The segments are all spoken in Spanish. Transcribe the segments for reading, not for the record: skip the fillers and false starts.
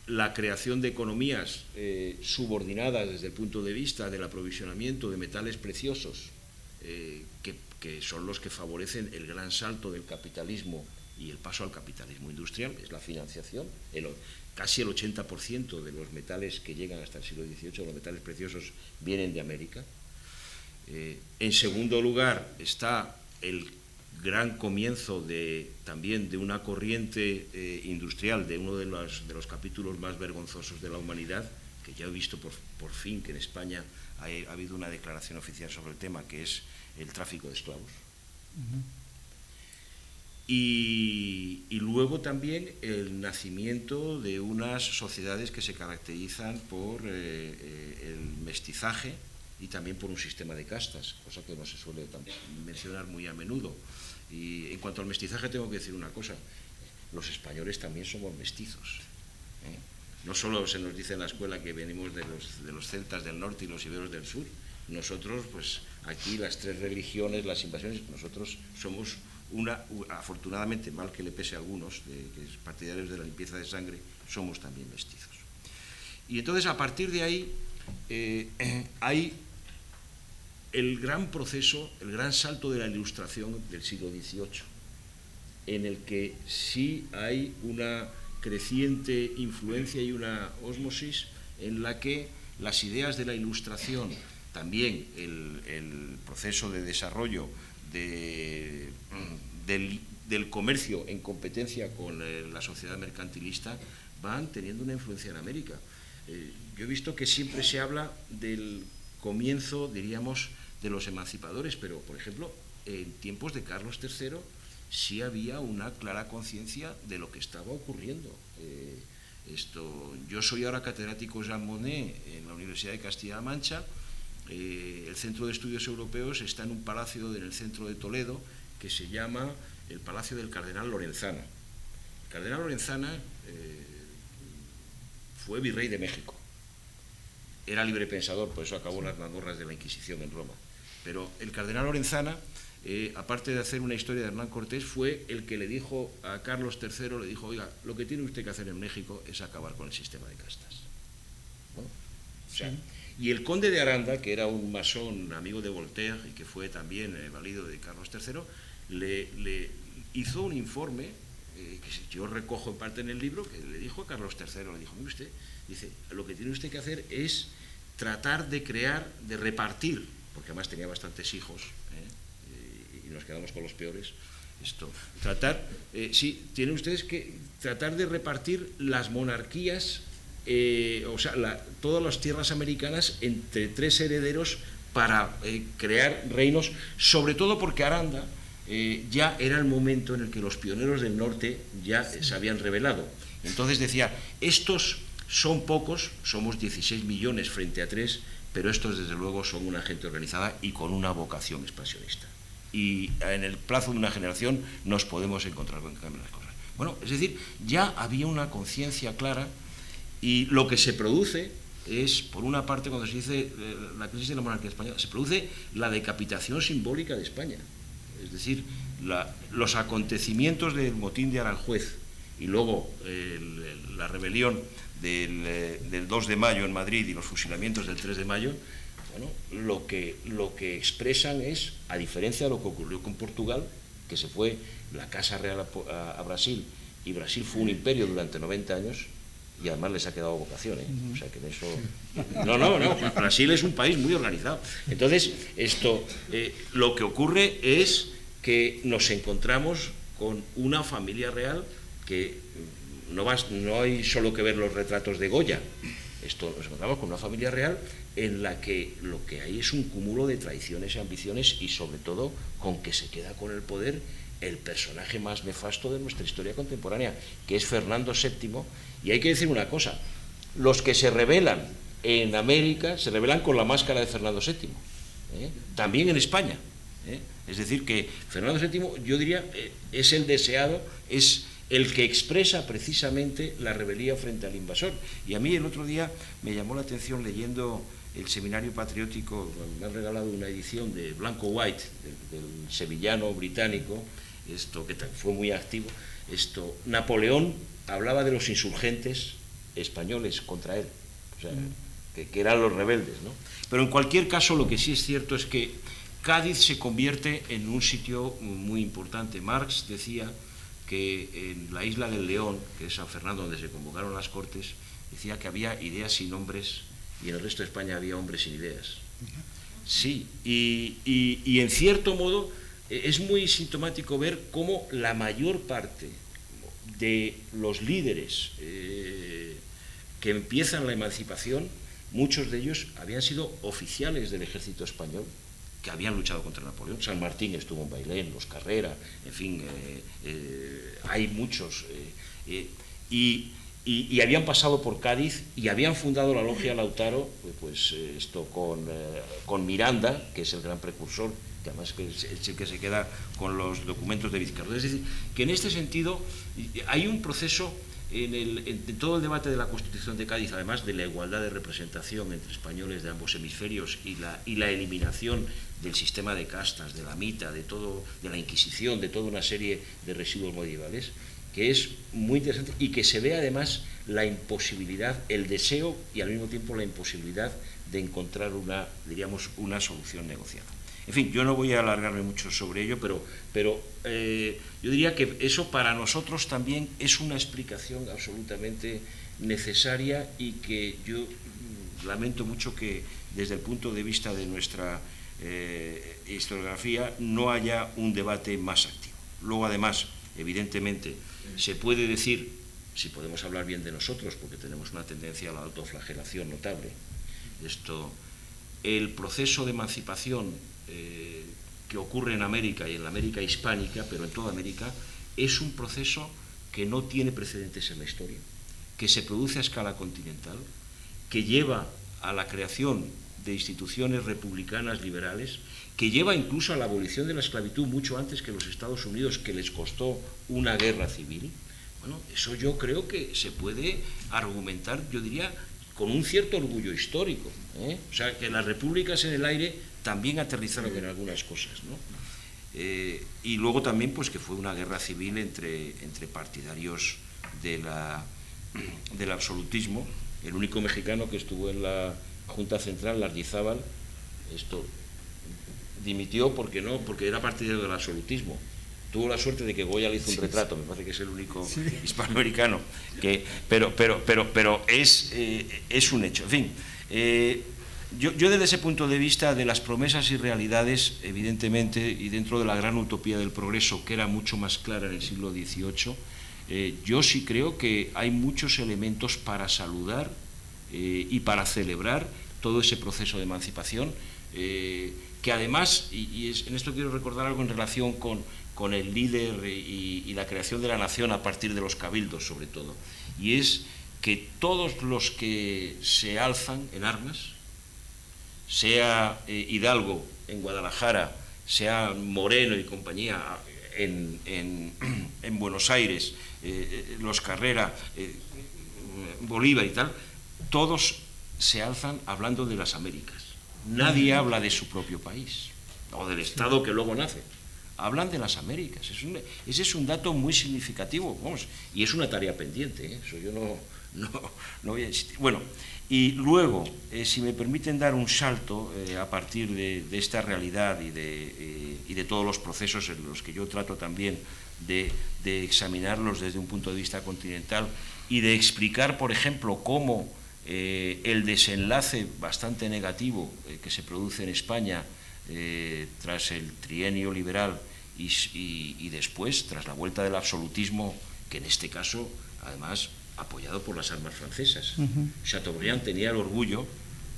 la creación de economías subordinadas desde el punto de vista del aprovisionamiento de metales preciosos, que son los que favorecen el gran salto del capitalismo y el paso al capitalismo industrial, es la financiación. Casi el 80% de los metales que llegan hasta el siglo XVIII, los metales preciosos, vienen de América. En segundo lugar está el gran comienzo también de una corriente industrial, de uno de los capítulos más vergonzosos de la humanidad, que ya he visto por fin que en España ha habido una declaración oficial sobre el tema, que es el tráfico de esclavos. Y luego también el nacimiento de unas sociedades que se caracterizan por el mestizaje y también por un sistema de castas, cosa que no se suele mencionar muy a menudo. Y en cuanto al mestizaje tengo que decir una cosa: los españoles también somos mestizos, ¿eh? No solo se nos dice en la escuela que venimos de los celtas del norte y los iberos del sur. Nosotros, pues aquí las tres religiones, las invasiones, nosotros somos afortunadamente, mal que le pese a algunos, que es partidarios de la limpieza de sangre, somos también mestizos. Y entonces, a partir de ahí, hay el gran proceso, el gran salto de la Ilustración del siglo XVIII, en el que sí hay una creciente influencia y una ósmosis en la que las ideas de la Ilustración, también el proceso de desarrollo del comercio en competencia con la sociedad mercantilista, van teniendo una influencia en América. Yo he visto que siempre se habla del comienzo, diríamos, de los emancipadores, pero, por ejemplo, en tiempos de Carlos III sí había una clara conciencia de lo que estaba ocurriendo. Yo soy ahora catedrático Jean Monnet en la Universidad de Castilla-La Mancha. El Centro de Estudios Europeos está en un palacio en el centro de Toledo que se llama el Palacio del Cardenal Lorenzana. El Cardenal Lorenzana fue virrey de México. Era librepensador, por eso acabó en las mazmorras de la Inquisición en Roma. Pero el Cardenal Lorenzana, aparte de hacer una historia de Hernán Cortés, fue el que le dijo a Carlos III, le dijo: oiga, lo que tiene usted que hacer en México es acabar con el sistema de castas, ¿no? O sea, y el conde de Aranda, que era un masón amigo de Voltaire y que fue también valido de Carlos III, le hizo un informe que yo recojo en parte en el libro, que le dijo a Carlos III, le dijo: mire usted, dice, lo que tiene usted que hacer es tratar de crear, de repartir, porque además tenía bastantes hijos, y nos quedamos con los peores, tienen ustedes que tratar de repartir las monarquías, todas las tierras americanas entre tres herederos para crear reinos, sobre todo porque Aranda ya era el momento en el que los pioneros del norte ya se habían rebelado. Entonces decía: estos son pocos, somos 16 millones frente a 3, pero estos desde luego son una gente organizada y con una vocación expansionista. Y en el plazo de una generación nos podemos encontrar con que cambien las cosas. Bueno, es decir, ya había una conciencia clara, y lo que se produce es, por una parte, cuando se dice la crisis de la monarquía española, se produce la decapitación simbólica de España. Es decir, los acontecimientos del motín de Aranjuez y luego la rebelión del 2 de mayo en Madrid y los fusilamientos del 3 de mayo, bueno, lo que expresan es, a diferencia de lo que ocurrió con Portugal, que se fue la Casa Real a Brasil, y Brasil fue un imperio durante 90 años, y además les ha quedado vocación, ¿eh? O sea que en eso... No, Brasil es un país muy organizado. Entonces, lo que ocurre es que nos encontramos con una familia real que no hay solo que ver los retratos de Goya. Nos encontramos con una familia real en la que lo que hay es un cúmulo de traiciones y ambiciones, y sobre todo con que se queda con el poder el personaje más nefasto de nuestra historia contemporánea, que es Fernando VII. Y hay que decir una cosa: los que se rebelan en América se rebelan con la máscara de Fernando VII, también en España, Es decir, que Fernando VII, yo diría, es el deseado, es el que expresa precisamente la rebeldía frente al invasor. Y a mí el otro día me llamó la atención, leyendo el Seminario Patriótico, me han regalado una edición de Blanco White, del sevillano británico, que fue muy activo. Napoleón hablaba de los insurgentes españoles contra él, o sea, que eran los rebeldes, ¿no? Pero en cualquier caso, lo que sí es cierto es que Cádiz se convierte en un sitio muy importante. Marx decía que en la isla del León, que es San Fernando, donde se convocaron las Cortes, decía que había ideas sin hombres y en el resto de España había hombres sin ideas. Sí, y en cierto modo es muy sintomático ver cómo la mayor parte de los líderes que empiezan la emancipación, muchos de ellos habían sido oficiales del ejército español que habían luchado contra Napoleón. San Martín estuvo en Bailén, los Carrera, en fin, hay muchos. Y habían pasado por Cádiz y habían fundado la logia Lautaro, pues esto con Miranda, que es el gran precursor, que además es el que se queda con los documentos de Vizcarra. Es decir, que en este sentido hay un proceso en todo el debate de la Constitución de Cádiz, además de la igualdad de representación entre españoles de ambos hemisferios y la eliminación del sistema de castas, de la mita, de la Inquisición, de toda una serie de residuos medievales, que es muy interesante y que se ve además la imposibilidad, el deseo y al mismo tiempo la imposibilidad de encontrar una solución negociada. En fin, yo no voy a alargarme mucho sobre ello, pero yo diría que eso para nosotros también es una explicación absolutamente necesaria y que yo lamento mucho que desde el punto de vista de nuestra historiografía no haya un debate más activo. Luego, además, evidentemente, se puede decir, si podemos hablar bien de nosotros, porque tenemos una tendencia a la autoflagelación notable, el proceso de emancipación que ocurre en América y en la América hispánica, pero en toda América, es un proceso que no tiene precedentes en la historia, que se produce a escala continental, que lleva a la creación de instituciones republicanas liberales, que lleva incluso a la abolición de la esclavitud mucho antes que los Estados Unidos, que les costó una guerra civil. Bueno, eso yo creo que se puede argumentar, yo diría, con un cierto orgullo histórico, ¿eh? O sea, que las repúblicas en el aire también aterrizaron en algunas cosas, ¿no? Y luego también pues que fue una guerra civil entre partidarios del absolutismo. El único mexicano que estuvo en la Junta Central, Lardizábal, dimitió porque era partidario del absolutismo. Tuvo la suerte de que Goya le hizo un retrato, me parece que es el único hispanoamericano, pero es un hecho. En fin, yo desde ese punto de vista de las promesas y realidades, evidentemente, y dentro de la gran utopía del progreso, que era mucho más clara en el siglo XVIII, yo sí creo que hay muchos elementos para saludar y para celebrar todo ese proceso de emancipación, que además, en esto quiero recordar algo en relación con el líder y la creación de la nación a partir de los cabildos, sobre todo, y es que todos los que se alzan en armas, sea Hidalgo en Guadalajara, sea Moreno y compañía en Buenos Aires, los Carrera, Bolívar y tal, todos se alzan hablando de las Américas. Nadie habla de su propio país o del Estado que luego nace. Hablan de las Américas. Ese es un dato muy significativo, vamos, y es una tarea pendiente, ¿eh? Eso yo no voy a insistir. Bueno, y luego, si me permiten dar un salto a partir de esta realidad y de todos los procesos en los que yo trato también de examinarlos desde un punto de vista continental y de explicar, por ejemplo, cómo el desenlace bastante negativo que se produce en España tras el trienio liberal y después, tras la vuelta del absolutismo, que en este caso, además, apoyado por las armas francesas. Chateaubriand tenía el orgullo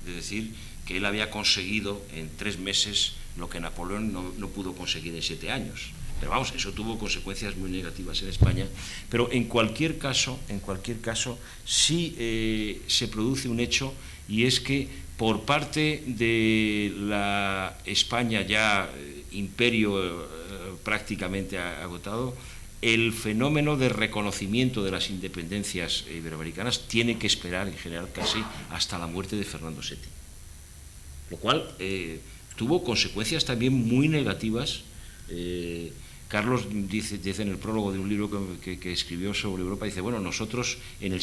de decir que él había conseguido en 3 meses lo que Napoleón no pudo conseguir en 7 años. Pero vamos, eso tuvo consecuencias muy negativas en España. Pero en cualquier caso sí se produce un hecho, y es que por parte de la España ya imperio prácticamente agotado, el fenómeno de reconocimiento de las independencias iberoamericanas tiene que esperar en general casi hasta la muerte de Fernando VII, lo cual tuvo consecuencias también muy negativas Carlos dice en el prólogo de un libro que escribió sobre Europa, dice, bueno, nosotros en el